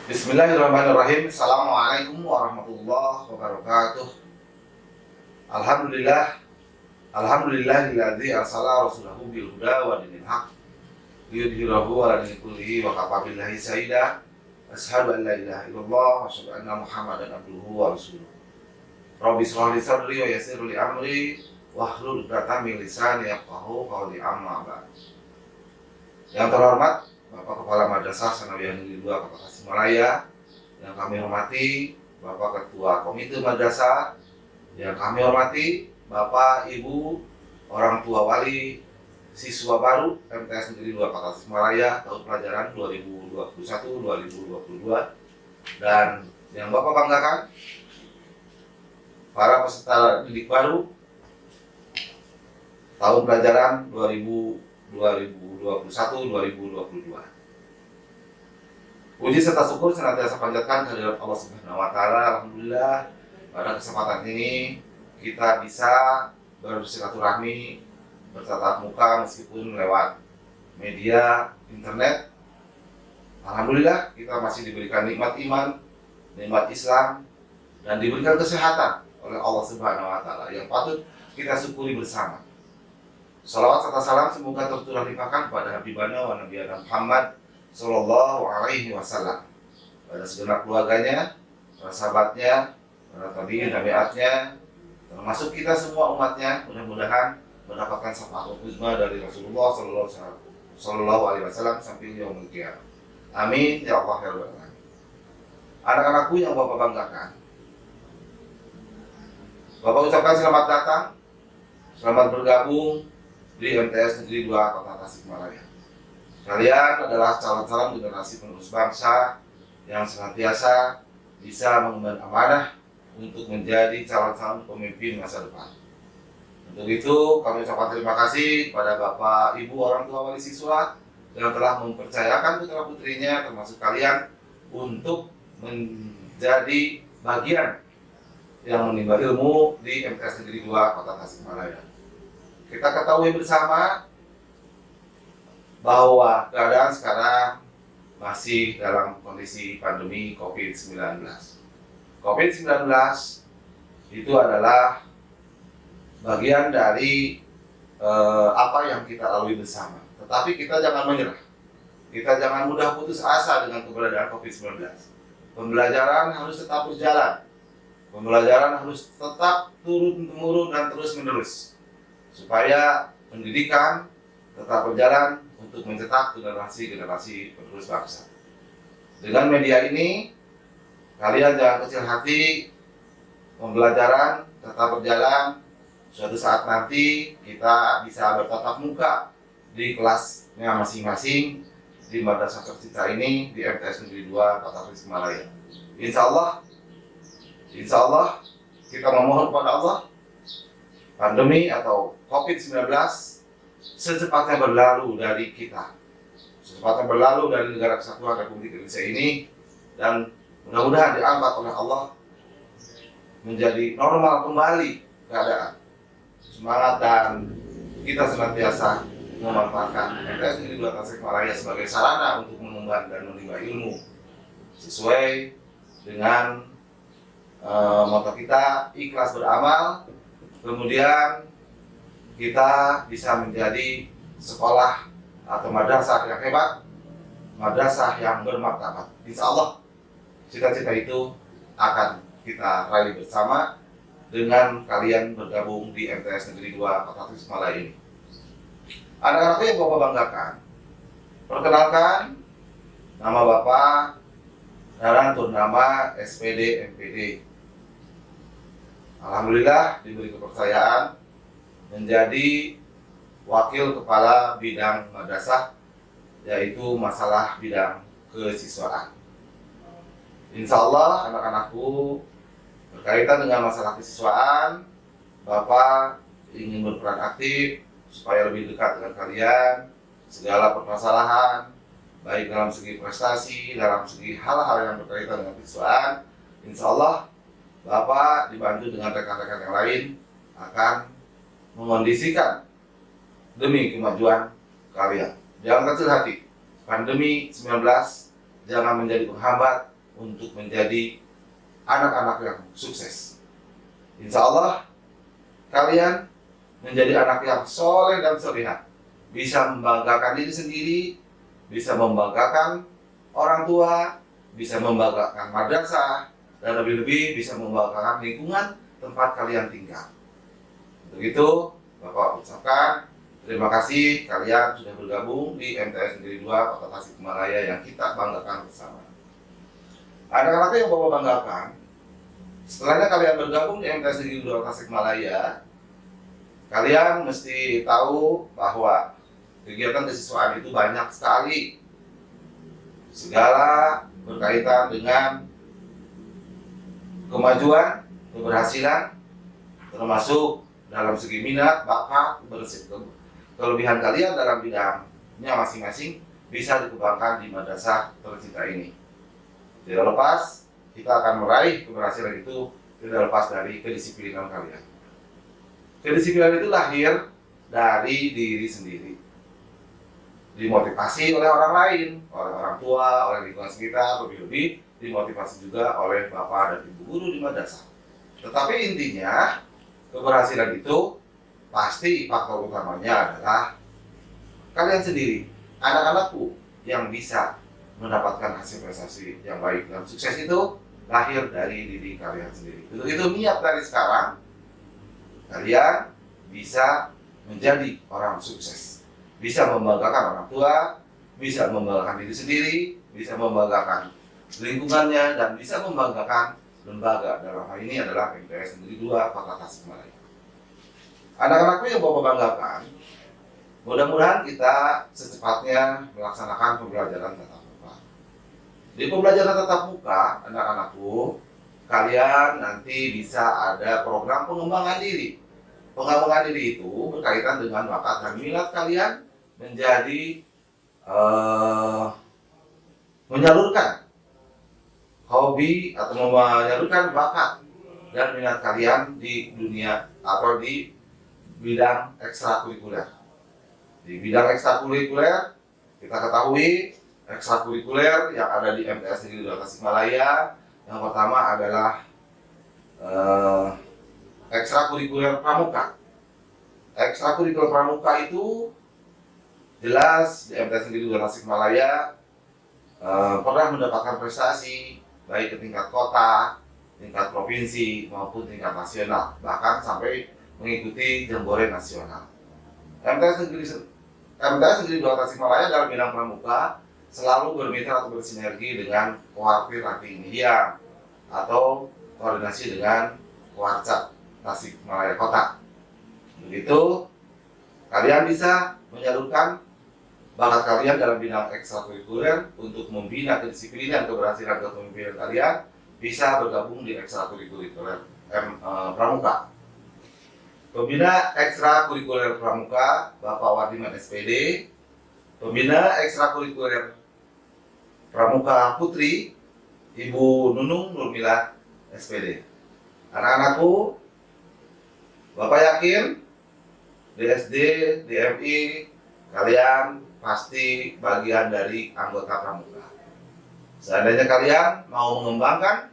Bismillahirrahmanirrahim. Assalamualaikum warahmatullahi wabarakatuh. Alhamdulillah, alhamdulillahilladzi arsala rasulahu bil huda wa dinil haq liyudhhirahu 'ala dini kullihi wa kafa billahi shahida. Asyhadu an la ilaha illallah wa asyhadu anna Muhammadan abduhu wa rasuluh. Rabbi shrah li sadri wa yassir li amri wahlul 'uqdatam min lisani yafqahu qawli, amma ba'd. Yang terhormat Bapak Kepala Madrasah Sanawiyah Negeri 2 Kota Tasikmalaya, yang kami hormati Bapak Ketua Komite Madrasah, yang kami hormati Bapak, Ibu, orang tua wali siswa baru MTS Negeri 2 Kota Tasikmalaya tahun pelajaran 2021-2022, dan yang Bapak banggakan para peserta didik baru tahun pelajaran 2021-2022. Puji serta syukur senantiasa panjatkan kehadirat Allah Subhanahu wa Ta'ala. Alhamdulillah, pada kesempatan ini kita bisa bersilaturahmi, bertatap muka meskipun lewat media internet. Alhamdulillah, kita masih diberikan nikmat iman, nikmat Islam, dan diberikan kesehatan oleh Allah Subhanahu wa Ta'ala yang patut kita syukuri bersama. Salawat serta salam semoga tercurah limpahkan kepada Habibana wa Nabiyana Muhammad Sallallahu Alaihi Wasallam, pada segenap keluarganya, para sahabatnya, para tabi'in tabi'atnya, termasuk kita semua umatnya. Mudah-mudahan mendapatkan syafaat uzma dari Rasulullah Sallallahu Alaihi Wasallam sampai yaumul qiyamah. Amin ya Allah ya Rabbal alamin. Anak-anakku yang Bapak banggakan, Bapak ucapkan selamat datang, selamat bergabung di MTS Negeri 2 Kota Tasikmalaya. Kalian adalah calon-calon generasi penerus bangsa yang senantiasa bisa mengemban amanah untuk menjadi calon-calon pemimpin masa depan. Untuk itu kami ucapkan terima kasih kepada Bapak, Ibu, orang tua wali siswa yang telah mempercayakan putra-putrinya termasuk kalian untuk menjadi bagian yang menimba ilmu di MTS Negeri 2 Kota Tasikmalaya. Kita ketahui bersama bahwa keadaan sekarang masih dalam kondisi pandemi COVID-19. COVID-19 itu adalah bagian dari apa yang kita lalui bersama. Tetapi kita jangan menyerah. Kita jangan mudah putus asa dengan keberadaan COVID-19. Pembelajaran harus tetap berjalan. Pembelajaran harus tetap turun-temurun dan terus-menerus, supaya pendidikan tetap berjalan untuk mencetak generasi-generasi penerus bangsa. Dengan media ini, kalian jangan kecil hati, pembelajaran tetap berjalan. Suatu saat nanti kita bisa bertatap muka di kelasnya masing-masing di madrasah tercinta ini di MTS Negeri 2 Kota Tasikmalaya. Insya Allah kita memohon kepada Allah pandemi atau COVID-19 secepatnya berlalu dari kita, secepatnya berlalu dari negara kesatuan Republik Indonesia ini, dan mudah-mudahan diangkat oleh Allah menjadi normal kembali keadaan. Semangat, dan kita senantiasa memanfaatkan MTS Negeri 2 Tasikmalaya sebagai sarana untuk mengemban dan menimba ilmu sesuai dengan motto kita, ikhlas beramal. Kemudian kita bisa menjadi sekolah atau madrasah yang hebat, madrasah yang bermartabat. Insya Allah cita-cita itu akan kita raih bersama dengan kalian bergabung di MTS Negeri 2 Kota Tasikmalaya ini. Anak-anakku yang Bapak banggakan, perkenalkan, nama Bapak Daran Turnama SPD MPD. Alhamdulillah diberi kepercayaan menjadi wakil kepala bidang madrasah, yaitu masalah bidang kesiswaan. Insya Allah anak-anakku, berkaitan dengan masalah kesiswaan, Bapak ingin berperan aktif supaya lebih dekat dengan kalian. Segala permasalahan, baik dalam segi prestasi, dalam segi hal-hal yang berkaitan dengan kesiswaan, insya Allah Bapak dibantu dengan rekan-rekan yang lain akan mengondisikan demi kemajuan kalian. Jangan kecil hati, pandemi 19 jangan menjadi penghambat untuk menjadi anak-anak yang sukses. Insya Allah kalian menjadi anak yang soleh dan solehah, bisa membanggakan diri sendiri, bisa membanggakan orang tua, bisa membanggakan madrasah, dan lebih-lebih bisa membanggakan lingkungan tempat kalian tinggal. Untuk itu, Bapak ucapkan terima kasih kalian sudah bergabung di MTS Negeri 2 Kota Tasikmalaya yang kita banggakan bersama. Anak-anak yang Bapak banggakan, setelahnya kalian bergabung di MTS Negeri 2 Tasikmalaya, kalian mesti tahu bahwa kegiatan kesiswaan itu banyak sekali. Segala berkaitan dengan kemajuan, keberhasilan, termasuk dalam segi minat, bakat, kelebihan kalian dalam bidangnya masing-masing bisa dikembangkan di madrasah tercinta ini. Tidak lepas, kita akan meraih keberhasilan itu tidak lepas dari kedisiplinan kalian. Kedisiplinan itu lahir dari diri sendiri, dimotivasi oleh orang lain, oleh orang tua, oleh lingkungan sekitar, lebih-lebih dimotivasi juga oleh bapak dan ibu guru di madrasah. Tetapi intinya keberhasilan itu pasti faktor utamanya adalah kalian sendiri, anak-anakku yang bisa mendapatkan hasil prestasi yang baik dan sukses itu lahir dari diri kalian sendiri. Untuk itu niat dari sekarang kalian bisa menjadi orang sukses, bisa membanggakan orang tua, bisa membanggakan diri sendiri, bisa membanggakan lingkungannya, dan bisa membanggakan lembaga. Dalam hal ini adalah MTS Negeri 2 Kota Tasikmalaya. Anak-anakku yang Bapak banggakan, mudah-mudahan kita secepatnya melaksanakan pembelajaran tatap muka. Di pembelajaran tatap muka, anak-anakku, kalian nanti bisa ada program pengembangan diri. Pengembangan diri itu berkaitan dengan bakat dan minat kalian menjadi menyalurkan hobi atau menyalurkan bakat dan minat kalian di dunia atau di bidang ekstrakurikuler. Di bidang ekstrakurikuler, kita ketahui ekstrakurikuler yang ada di MTS Negeri 2 Tasikmalaya, yang pertama adalah ekstrakurikuler pramuka. Ekstrakurikuler pramuka itu jelas di MTS Negeri 2 Tasikmalaya pernah mendapatkan prestasi baik ke tingkat kota, tingkat provinsi maupun tingkat nasional, bahkan sampai mengikuti jambore nasional. MTS Negeri 2 Tasikmalaya dalam bidang pramuka selalu bermitra atau bersinergi dengan Koarpir Ranting Hiang atau koordinasi dengan Koarcat Tasikmalaya Kota. Begitu, kalian bisa menyalurkan bakat kalian dalam bidang ekstrakurikuler untuk membina kedisiplinan keberhasilan kepemimpinan kalian, bisa bergabung di ekstrakurikuler pramuka. Pembina ekstrakurikuler pramuka Bapak Wardiman SPD, pembina ekstrakurikuler pramuka putri Ibu Nunung Nurmila SPD. Anak-anakku, Bapak yakin di SD, di MI, kalian pasti bagian dari anggota pramuka. Seandainya kalian mau mengembangkan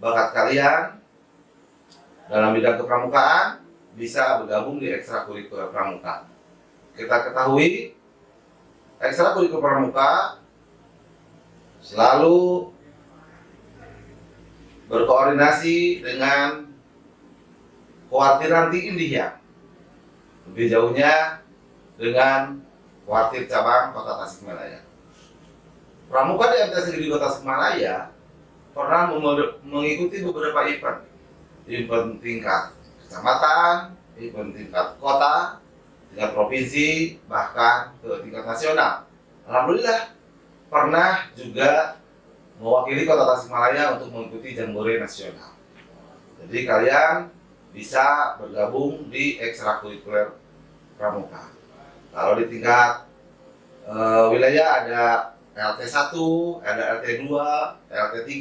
bakat kalian dalam bidang kepramukaan, bisa bergabung di ekstrakurikuler pramuka. Kita ketahui ekstrakurikuler pramuka selalu berkoordinasi dengan Koartir Ranting Hiang. Lebih jauhnya dengan Koartir Cabang Kota Tasikmalaya. Pramuka di MTS Negeri Kota Tasikmalaya pernah mengikuti beberapa event tingkat kecamatan, event tingkat kota, tingkat provinsi, bahkan ke tingkat nasional. Alhamdulillah pernah juga mewakili Kota Tasikmalaya untuk mengikuti jambore nasional. Jadi kalian bisa bergabung di ekstrakurikuler pramuka. Kalau di tingkat wilayah ada LT1, ada LT2, LT3,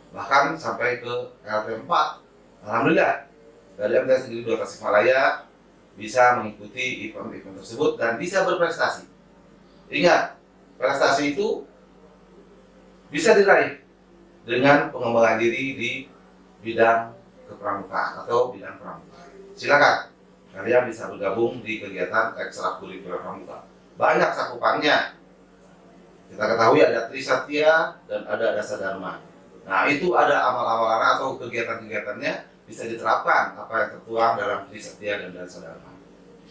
bahkan sampai ke LT4. Alhamdulillah dari MTS Negeri 2 Tasikmalaya bisa mengikuti event-event tersebut dan bisa berprestasi. Ingat, prestasi itu bisa diraih dengan pengembangan diri di bidang kepramukaan atau bidang pramuka. Silakan kalian bisa bergabung di kegiatan ekstrakurikuler pramuka. Banyak cakupannya. Kita ketahui ada Trisatya dan ada Dasa Dharma. Nah, itu ada amal-amalan atau kegiatan-kegiatannya bisa diterapkan apa yang tertuang dalam Trisatya dan Dasa Dharma.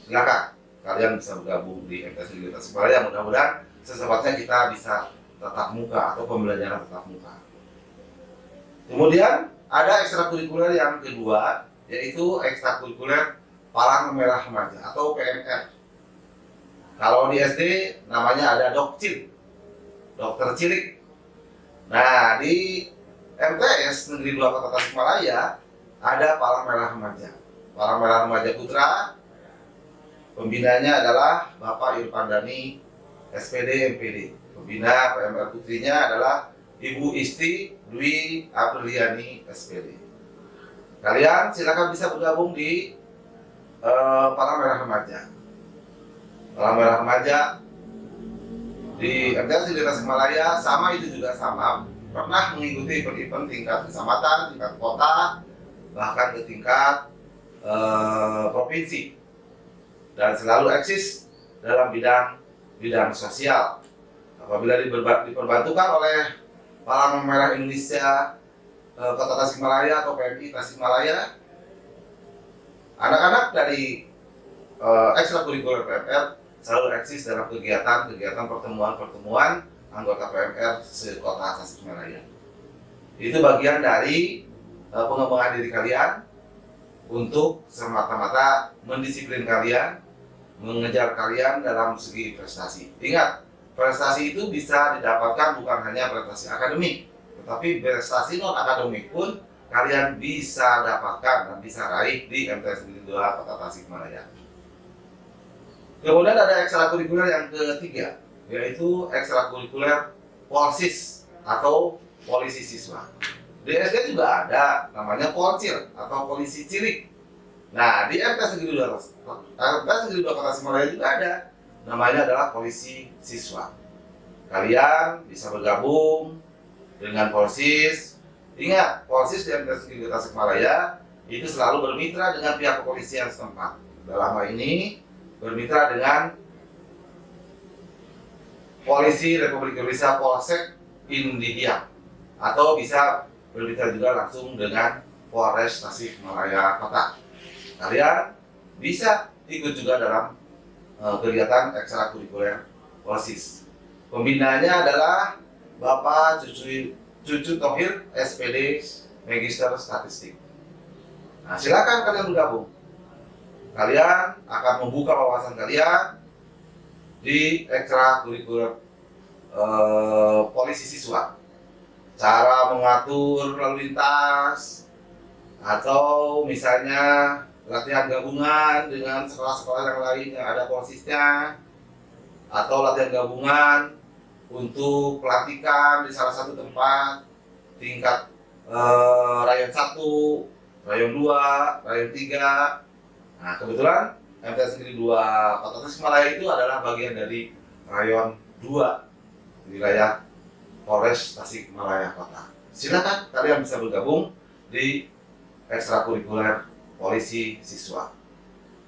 Silakan kalian bisa bergabung di MTS Negeri Tasikmalaya. Mudah-mudahan secepatnya kita bisa tatap muka atau pembelajaran tatap muka. Kemudian ada ekstrakurikuler yang kedua, yaitu ekstrakurikuler Palang Merah Remaja atau PMR. Kalau di SD namanya ada Dokcil, dokter cilik. Nah, di MTS Negeri 2 Kota Tasikmalaya ada Palang Merah Remaja. Palang Merah Remaja Putra, pembinanya adalah Bapak Irfan Dhani, SPD MPD. Pembina PMR putrinya adalah Ibu Isti Dwi Apriliani, SPD. Kalian silakan bisa bergabung di Palang Merah Remaja. Palang Merah Remaja di MTS di Tasikmalaya sama, itu juga sama, pernah mengikuti event-event tingkat kecamatan, tingkat kota, bahkan ke tingkat provinsi, dan selalu eksis dalam bidang sosial. Apabila diperbantukan oleh Palang Merah Indonesia Kota Tasikmalaya atau PMI Tasikmalaya, anak-anak dari ekstrakurikuler PMR selalu eksis dalam kegiatan pertemuan anggota PMR se-Kota Tasikmalaya. Itu bagian dari pengembangan diri kalian untuk semata-mata mendisiplin kalian, mengejar kalian dalam segi prestasi. Ingat, prestasi itu bisa didapatkan bukan hanya prestasi akademik, tetapi prestasi non akademik pun kalian bisa dapatkan dan bisa raih di MTS Negeri 2 Kota Tasikmalaya. Kemudian ada ekstrakurikuler yang ketiga, yaitu ekstrakurikuler Polsis atau polisi siswa. Di SD juga ada namanya Polcil atau polisi cilik. Nah, di MTS Negeri 2 Kota Tasikmalaya juga ada, namanya adalah polisi siswa. Kalian bisa bergabung dengan Polsis. Ingat, Polsis di MTS Negeri Tasikmalaya itu selalu bermitra dengan pihak kepolisian setempat. Dalam hal ini bermitra dengan Polisi Republik Indonesia Polsek Indihia, atau bisa bermitra juga langsung dengan Polres Tasikmalaya Kota. Kalian bisa ikut juga dalam kegiatan ekstrakurikuler Polsis. Pembinanya adalah Bapak Cucu Tohir, SPD Magister Statistik. Nah, silakan kalian bergabung. Kalian akan membuka wawasan kalian di ekstrakurikuler polisi siswa. Cara mengatur lalu lintas, atau misalnya latihan gabungan dengan sekolah-sekolah yang lain yang ada Polsisnya, atau latihan gabungan untuk pelantikan di salah satu tempat tingkat rayon 1, rayon 2, rayon 3. Nah, kebetulan MTS Negeri 2 Kota Tasikmalaya itu adalah bagian dari rayon 2 wilayah Polres Tasikmalaya Kota. Silakan kalian bisa bergabung di ekstrakurikuler polisi siswa.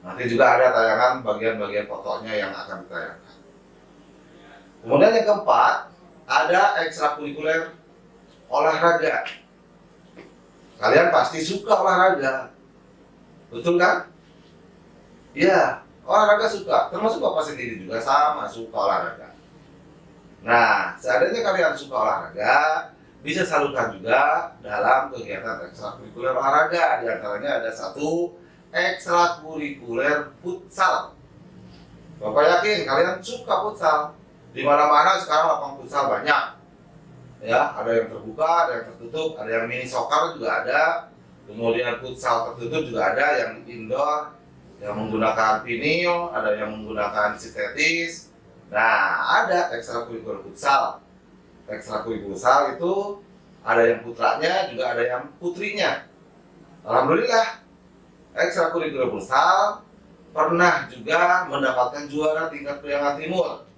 Nanti juga ada tayangan bagian-bagian fotonya yang akan ditayangkan. Kemudian yang keempat, ada ekstrakurikuler olahraga. Kalian pasti suka olahraga, betul kan? Iya, olahraga suka. Termasuk Bapak sendiri juga sama suka olahraga. Nah, seandainya kalian suka olahraga, bisa salurkan juga dalam kegiatan ekstrakurikuler olahraga. Di antaranya ada satu ekstrakurikuler futsal. Bapak yakin kalian suka futsal. Di mana-mana sekarang lapang futsal banyak. Ya, ada yang terbuka, ada yang tertutup, ada yang mini soccer juga ada. Kemudian futsal tertutup juga ada, yang indoor, yang menggunakan vinil, ada yang menggunakan sintetis. Nah, ada ekstrakurikuler futsal. Ekstrakurikuler futsal itu ada yang putranya, juga ada yang putrinya. Alhamdulillah, ekstrakurikuler futsal pernah juga mendapatkan juara tingkat Priangan Timur.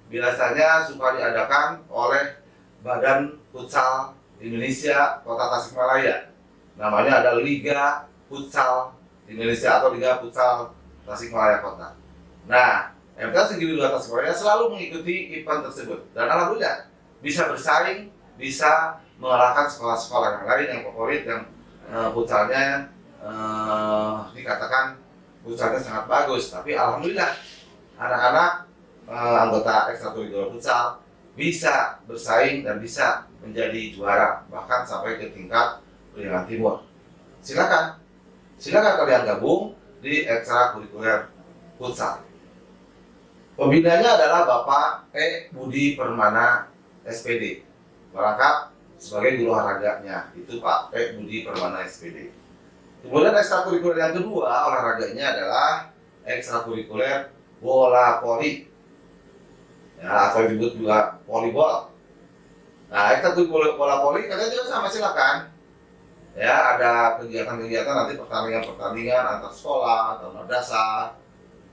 Biasanya suka diadakan oleh Badan Futsal Indonesia Kota Tasikmalaya. Namanya ada Liga Futsal Indonesia atau Liga Futsal Tasikmalaya Kota. Nah, MTS Negeri 2 Tasikmalaya selalu mengikuti event tersebut dan alhamdulillah bisa bersaing, bisa mengalahkan sekolah-sekolah yang lain yang favorit yang futsalnya dikatakan futsalnya sangat bagus. Tapi alhamdulillah anak-anak anggota ekstrakurikuler futsal bisa bersaing dan bisa menjadi juara bahkan sampai ke tingkat Priangan Timur. Silakan kalian gabung di ekstrakurikuler futsal. Pembinanya adalah Bapak E. Budi Permana SPD, merangkap sebagai guru olahraganya itu Pak E. Budi Permana SPD. Kemudian ekstrakurikuler yang kedua olahraganya adalah ekstrakurikuler bola voli, ya, atau disebut juga volleyball. Nah, ekstrakurikuler bola voli kalian juga sama, silakan. Ya, ada kegiatan-kegiatan nanti pertandingan antar sekolah atau madrasah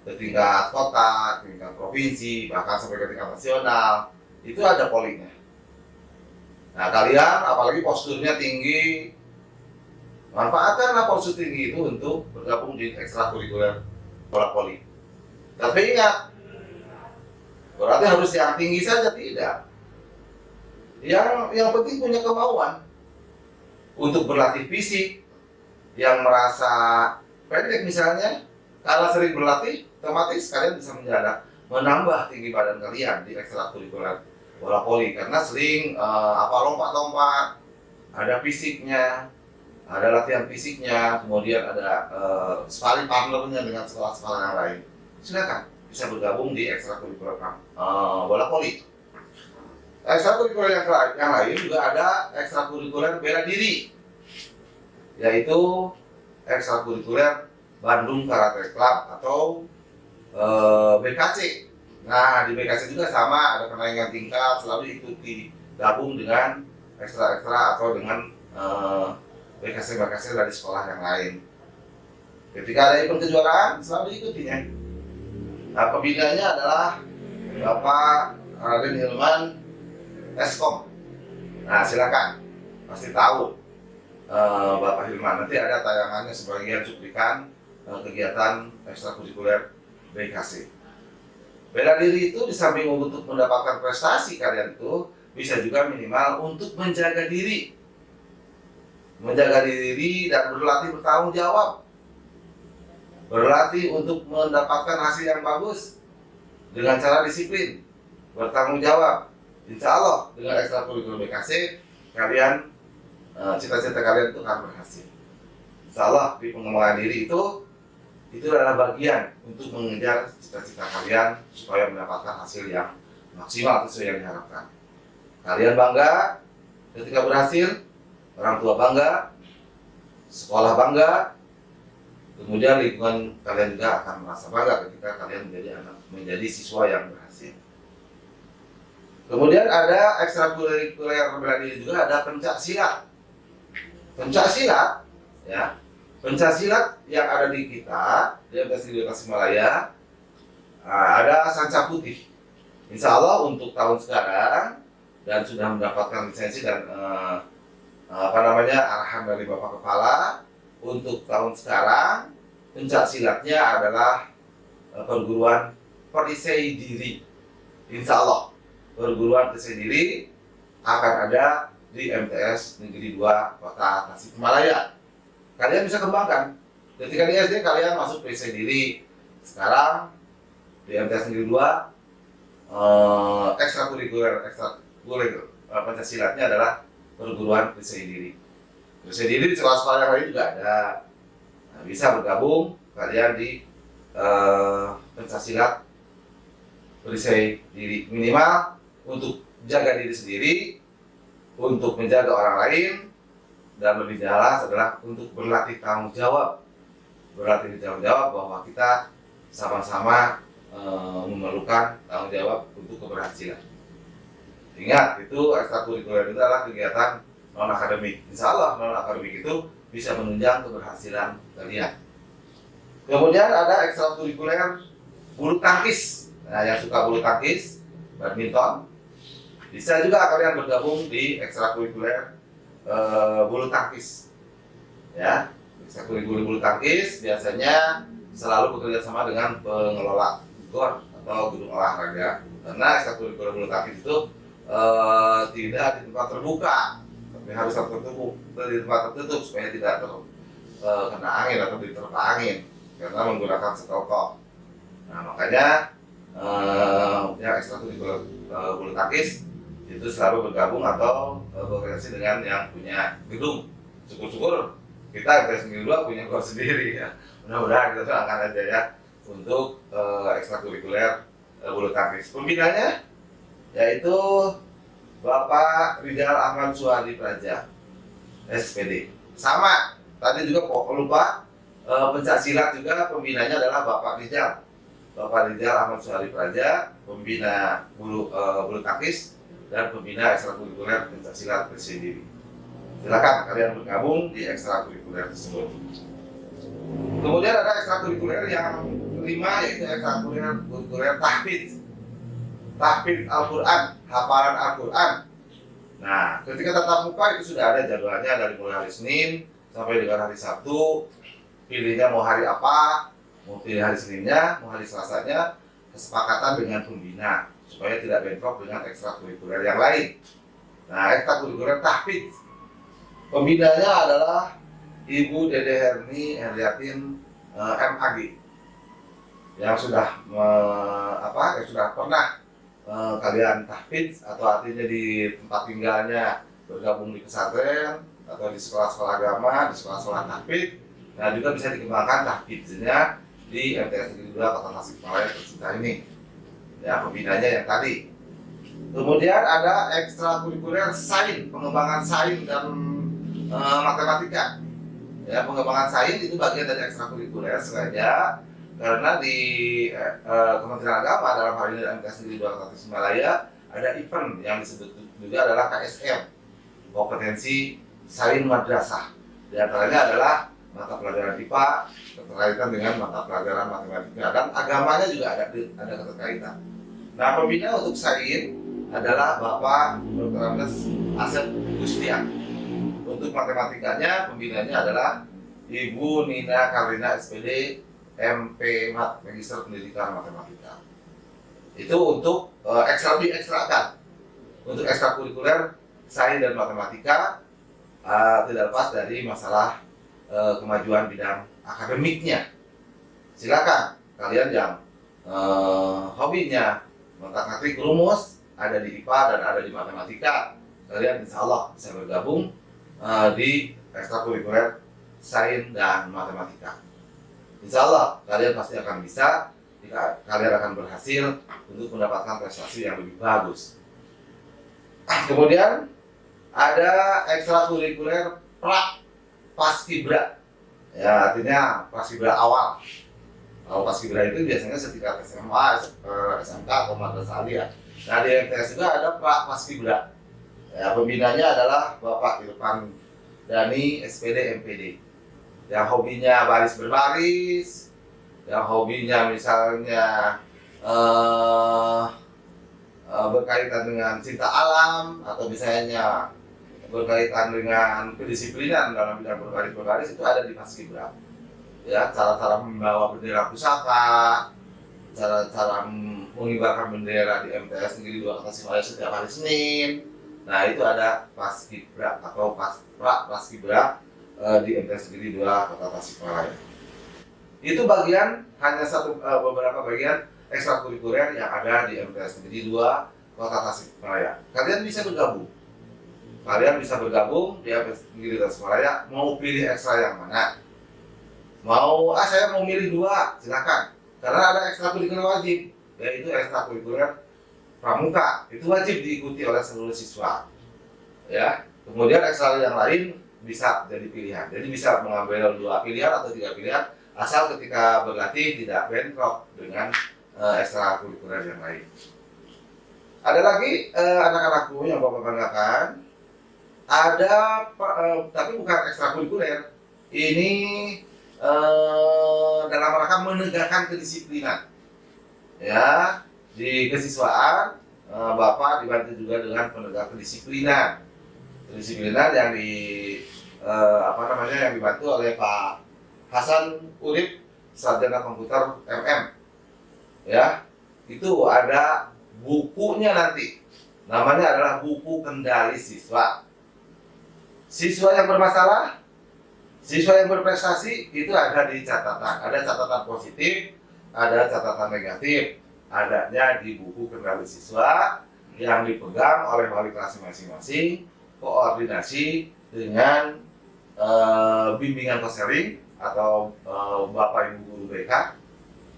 ke tingkat kota, tingkat provinsi, bahkan sampai ke tingkat nasional. Itu ada polinya. Nah, kalian apalagi posturnya tinggi, manfaatkanlah postur tinggi itu untuk bergabung di ekstrakurikuler bola voli. Tapi ingat, berarti harus yang tinggi saja tidak. Yang penting punya kemauan untuk berlatih fisik. Yang merasa pendek misalnya, kalau sering berlatih, otomatis kalian bisa menambah tinggi badan kalian di ekstrakurikuler bola voli karena sering lompat-lompat, ada fisiknya, ada latihan fisiknya, kemudian ada sparring partnernya dengan sekolah-sekolah yang lain. Silakan bisa bergabung di ekstrakurikuler bola voli. Ekstrakurikuler yang lain juga ada ekstrakurikuler bela diri, yaitu ekstrakurikuler Bandung Karate Club atau BKC. Nah, di BKC juga sama, ada kenaikan tingkat, selalu ikuti gabung dengan ekstra-ekstra atau dengan BKC dari sekolah yang lain. Ketika ada event kejuaraan, selalu diikutinya. Nah, pembinanya adalah Bapak Raden Hilman Eskom. Nah, silakan, pasti tahu Bapak Hilman. Nanti ada tayangannya sebagian cuplikan kegiatan ekstrakurikuler BKC. Bela diri itu di samping untuk mendapatkan prestasi kalian itu bisa juga minimal untuk menjaga diri dan berlatih bertanggung jawab, berlatih untuk mendapatkan hasil yang bagus dengan cara disiplin, bertanggung jawab. Insya Allah dengan ekstrakurikuler BKC kalian cita-cita kalian itu akan berhasil. Insya Allah di pengembangan diri itu adalah bagian untuk mengejar cita-cita kalian supaya mendapatkan hasil yang maksimal sesuai yang diharapkan. Kalian bangga ketika berhasil, orang tua bangga, sekolah bangga, kemudian lingkungan kalian juga akan merasa bangga ketika kalian menjadi siswa yang berhasil. Kemudian ada ekstrakurikuler bela diri juga, ada pencak silat. Pencak silat, ya. Pencak silat yang ada di kita, di MTS Negeri Tasikmalaya, ada sanca putih. Insya Allah untuk tahun sekarang dan sudah mendapatkan lisensi dan arahan dari Bapak Kepala untuk tahun sekarang pencak silatnya adalah perguruan perisai diri. Insya Allah perguruan perisai diri akan ada di MTS Negeri 2 Kota Tasikmalaya. Kalian bisa kembangkan. Ketika di SD kalian masuk perisai diri. Sekarang di MTS Negeri 2 ekstrakurikuler Pancasilatnya adalah perguruan perisai diri. Perisai diri di sekolah-sekolah yang lain juga ada. Nah, bisa bergabung kalian di Pancasilat perisai diri, minimal untuk jaga diri sendiri, untuk menjaga orang lain, dan lebih jelas adalah untuk berlatih tanggung jawab bahwa kita sama-sama memerlukan tanggung jawab untuk keberhasilan. Ingat, itu ekstrakurikuler itu adalah kegiatan non akademik. Insya Allah non akademik itu bisa menunjang keberhasilan kalian. Kemudian ada ekstrakurikuler bulu tangkis. Nah, yang suka bulu tangkis, badminton, bisa juga kalian bergabung di ekstrakurikuler bulu tangkis. Ya, ekstrakurikuler bulu tangkis biasanya selalu bekerja sama dengan pengelola GOR atau gedung olahraga. Karena ekstrakurikuler bulu tangkis itu tidak di tempat terbuka, tapi harus tertutup di tempat tertutup supaya tidak kena angin atau diterpa angin karena menggunakan setroko. Nah, makanya yang ekstrakurikuler bulu tangkis itu selalu bergabung atau berkreasi dengan yang punya gedung. Syukur-syukur kita MTS Negeri 2 punya GOR sendiri ya. Mudah-mudahan kita doakan aja ya untuk ekstrakurikuler bulu tangkis. Pembinanya yaitu Bapak Rizal Ahmad Suhadi Praja, SPD. Sama, tadi juga kok lupa pencak silat juga pembinanya adalah Bapak Rizal Ahmad Suhadi Praja, pembina bulu tangkis dan pembina ekstrakurikuler pencak silat tersendiri. Silakan kalian bergabung di ekstrakurikuler tersebut. Kemudian ada ekstrakurikuler yang kelima, yaitu ekstrakurikuler tahfidz Al-Quran, hafalan Al-Quran. Nah, ketika tatap muka itu sudah ada jadwalnya dari mulai hari Senin sampai dengan hari Sabtu. Pilihnya mau hari apa, mau pilih hari Seninnya, mau hari Selasanya, kesepakatan dengan pembina supaya tidak bentrok dengan ekstrakurikuler yang lain. Nah, ekstrakurikuler tahfidz, pembinanya adalah Ibu Dede Herni Herliatin MAG yang sudah pernah kalian tahfidz atau artinya di tempat tinggalnya bergabung di pesantren atau di sekolah-sekolah agama, di sekolah-sekolah tahfidz. Nah, juga bisa dikembangkan tahfidznya di MTS Negeri 2 Kota Tasikmalaya tercinta ini. Ya, pembinanya yang tadi. Kemudian ada ekstrakurikuler sains, pengembangan sains dan matematika. Ya, pengembangan sains itu bagian dari ekstrakurikuler sengaja karena di Kementerian Agama dalam hal ini MTS Negeri 2 Kota Tasikmalaya ada event yang disebut juga adalah KSM, kompetensi sains madrasah. Di antaranya adalah mata pelajaran IPA keterkaitan dengan mata pelajaran matematika dan agamanya juga ada keterkaitan. Nah, pembina untuk sains adalah Bapak Dr. Andes Asep Gustian. Untuk matematikanya pembinanya adalah Ibu Nina Karina SPD MP Mat, Magister Pendidikan Matematika. Itu untuk ekstrakan. Untuk ekstrakurikuler sains dan matematika tidak lepas dari masalah kemajuan bidang akademiknya. Silakan kalian yang hobinya mengotak-atik rumus ada di IPA dan ada di matematika, kalian insya Allah bisa bergabung di ekstrakurikuler sains dan matematika. Insya Allah kalian pasti akan bisa, kalian akan berhasil untuk mendapatkan prestasi yang lebih bagus. Kemudian ada ekstrakurikuler Paskibra, ya artinya Paskibra awal. Kalau Paskibra itu biasanya setingkat SMA, SMK atau madrasah aliyah. Nah, di MTS juga ada Paskibra. Ya, pembinanya adalah Bapak Irfan Dani SPD MPD. Yang hobinya baris berbaris, yang hobinya misalnya berkaitan dengan cinta alam atau misalnya berkaitan dengan kedisiplinan dalam bidang berbaris itu ada di Paskibra. Ya, cara-cara membawa bendera pusaka, cara-cara mengibarkan bendera di MTS Negeri 2 Kota Tasikmalaya setiap hari Senin. Nah, itu ada Paskibra atau Paskibra di MTS Negeri 2 Kota Tasikmalaya. Itu bagian hanya beberapa bagian ekstrakurikuler yang ada di MTS Negeri 2 Kota Tasikmalaya. Kalian bisa bergabung di MTS Negeri Tasikmalaya. Mau pilih ekstra yang mana? Saya mau milih 2, silakan. Karena ada ekstrakurikuler wajib, yaitu ekstrakurikuler pramuka. Itu wajib diikuti oleh seluruh siswa. Ya. Kemudian ekstra yang lain bisa jadi pilihan. Jadi bisa mengambil 2 pilihan atau 3 pilihan, asal ketika berlatih tidak bentrok dengan ekstrakurikuler yang lain. Ada lagi anak-anakku yang Bapak banggakan, ada tapi bukan ekstrakurikuler. Ini dalam rangka menegakkan kedisiplinan. Ya, di kesiswaan Bapak dibantu juga dengan penegak kedisiplinan. kedisiplinan yang yang dibantu oleh Pak Hasan Urip, Sarjana Komputer MM. Ya, itu ada bukunya nanti. Namanya adalah buku kendali siswa. Siswa yang bermasalah, siswa yang berprestasi itu ada di catatan. Ada catatan positif, ada catatan negatif. Adanya di buku kendali siswa yang dipegang oleh wali kelas masing-masing, koordinasi dengan bimbingan konseling atau Bapak Ibu guru BK,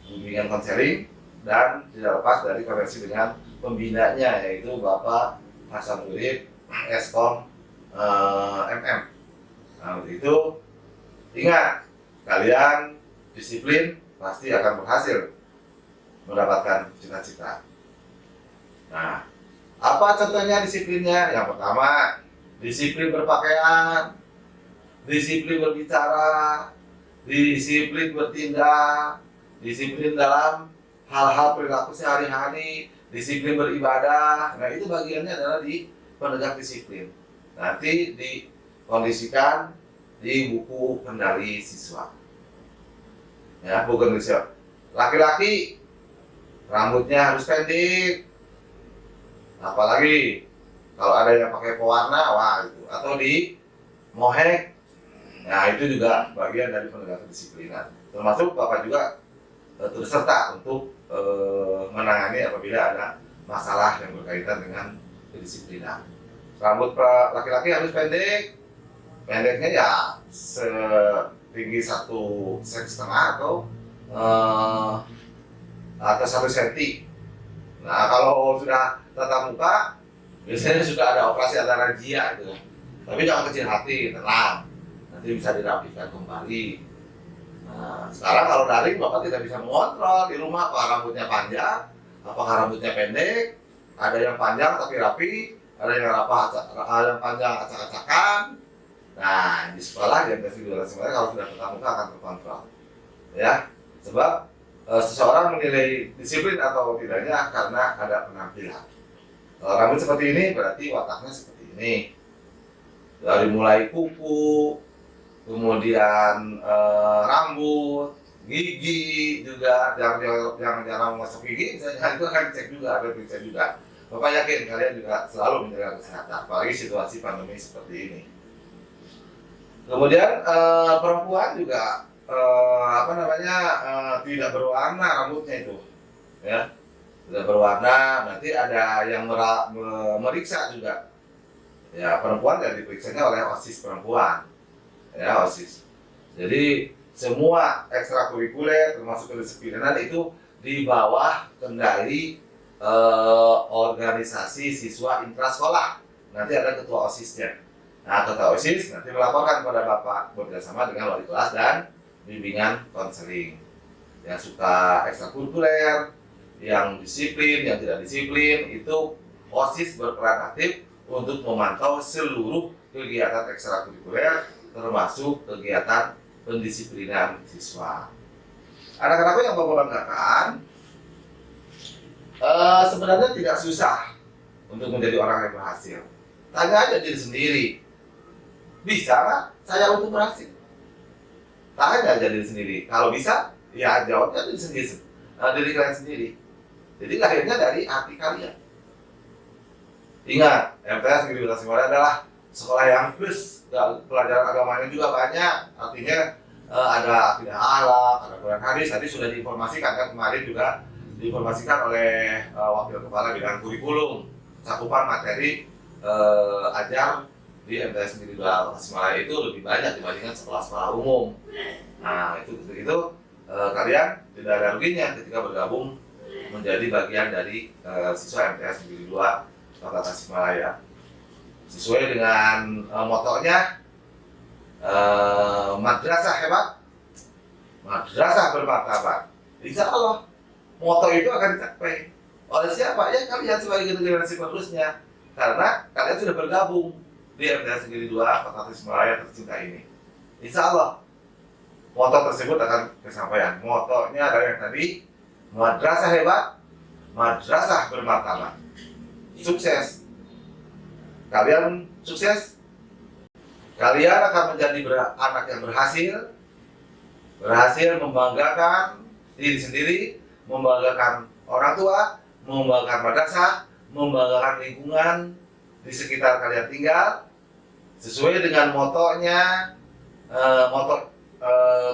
bimbingan konseling, dan tidak lepas dari koordinasi dengan pembinanya yaitu Bapak Hasan Urip, Eskom MM. Nah, untuk itu ingat, kalian disiplin pasti akan berhasil mendapatkan cita-cita. Nah, apa contohnya disiplinnya? Yang pertama, disiplin berpakaian, disiplin berbicara, disiplin bertindak, disiplin dalam hal-hal perilaku sehari-hari, disiplin beribadah. Nah, itu bagiannya adalah di penegak disiplin. Nanti dikondisikan di buku kendali siswa. Ya, buku kendali siswa. Laki-laki rambutnya harus pendek. Apalagi kalau ada yang pakai pewarna, wah itu, atau di mohek. Nah, itu juga bagian dari penegakan disiplinan. Termasuk Bapak juga turut serta untuk menangani apabila ada masalah yang berkaitan dengan kedisiplinan. Rambut laki-laki harus pendek. Pendeknya ya setinggi 1,5 cm atau 1 cm. Nah, kalau sudah tatap muka, biasanya sudah ada operasi ada razia gitu. Tapi jangan kecil hati, tenang. Nanti bisa dirapikan kembali. Nah, sekarang kalau daring Bapak tidak bisa mengontrol di rumah apakah rambutnya panjang, apakah rambutnya pendek, ada yang panjang tapi rapi, ada yang panjang acak-acakan. Nah, di sekolah di MTS sebenarnya kalau sudah tatap muka akan terkontrol. Ya, sebab seseorang menilai disiplin atau tidaknya karena ada penampilan. Kalau rambut seperti ini berarti wataknya seperti ini. Dari mulai kuku, kemudian rambut, gigi juga, yang jarang masuk gigi, misalnya itu akan dicek juga, ada periksa juga. Bapak yakin kalian juga selalu menjaga kesehatan, apalagi situasi pandemi seperti ini. Kemudian perempuan juga tidak berwarna rambutnya itu, ya, tidak berwarna. Nanti ada yang meriksa juga. Ya, perempuan dan diperiksanya oleh OSIS perempuan. Ya, OSIS. Jadi semua ekstrakurikuler termasuk kedisiplinan itu di bawah kendali organisasi siswa intrasekolah. Nanti ada ketua OSISnya. Nah, ketua OSIS nanti melaporkan kepada Bapak bekerjasama dengan wali kelas dan bimbingan konseling. Yang suka ekstrakurikuler, yang disiplin, yang tidak disiplin, itu OSIS berperan aktif untuk memantau seluruh kegiatan ekstrakurikuler termasuk kegiatan pendisiplinan siswa. Anak-anakku yang Bapak banggakan, sebenarnya tidak susah untuk menjadi orang yang berhasil. Tanya aja diri sendiri, bisa nggak saya untuk berhasil? Tanya aja diri sendiri. Kalau bisa, ya jawabnya diri sendiri, diri kalian sendiri. Jadi lahirnya dari hati kalian. Ingat, MTS Negeri Tasikmalaya adalah sekolah yang plus, pelajaran agamanya juga banyak. Artinya ada akidah akhlak, ada Quran hadis. Tadi sudah diinformasikan kan, kemarin juga diinformasikan oleh Wakil Kepala Bidang Kurikulum. Cakupan materi ajar di MTS Negeri Tasikmalaya itu lebih banyak dibandingkan sekolah-sekolah umum. Nah, itu kalian tidak ada ruginya ketika bergabung menjadi bagian dari siswa MTS Negeri 2 Kota Tasikmalaya. Sesuai dengan motonya, madrasah hebat, madrasah bermartabat. Insya Allah moto itu akan dicapai oleh siapa? Ya kalian sebagai generasi penerusnya, karena kalian sudah bergabung di MTS Negeri 2 Kota Tasikmalaya tercinta ini. Insya Allah moto tersebut akan kesampaian. Motonya adalah yang tadi, madrasah hebat, madrasah bermartabat. Sukses. Kalian sukses, Kalian akan menjadi anak yang berhasil membanggakan diri sendiri, membanggakan orang tua, membanggakan madrasah, membanggakan lingkungan di sekitar kalian tinggal, sesuai dengan motonya, moto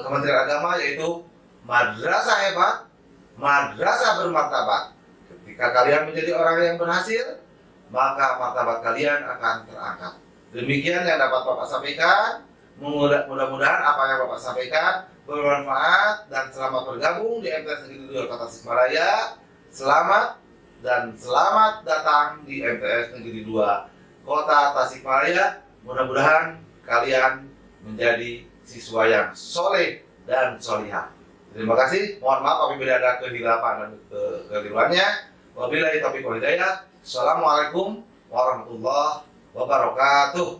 Kementerian Agama, yaitu madrasah hebat, madrasah bermartabat. Ketika kalian menjadi orang yang berhasil, maka martabat kalian akan terangkat. Demikian yang dapat Bapak sampaikan. Mudah-mudahan apa yang Bapak sampaikan bermanfaat, dan selamat bergabung di MTS Negeri 2 Kota Tasikmalaya. Selamat dan selamat datang di MTS Negeri 2 Kota Tasikmalaya. Mudah-mudahan kalian menjadi siswa yang soleh dan solihah. Terima kasih. Mohon maaf apabila ada kehilapan dan kekeliruannya. Wabillahi taufiq wal hidayah. Assalamualaikum warahmatullahi wabarakatuh.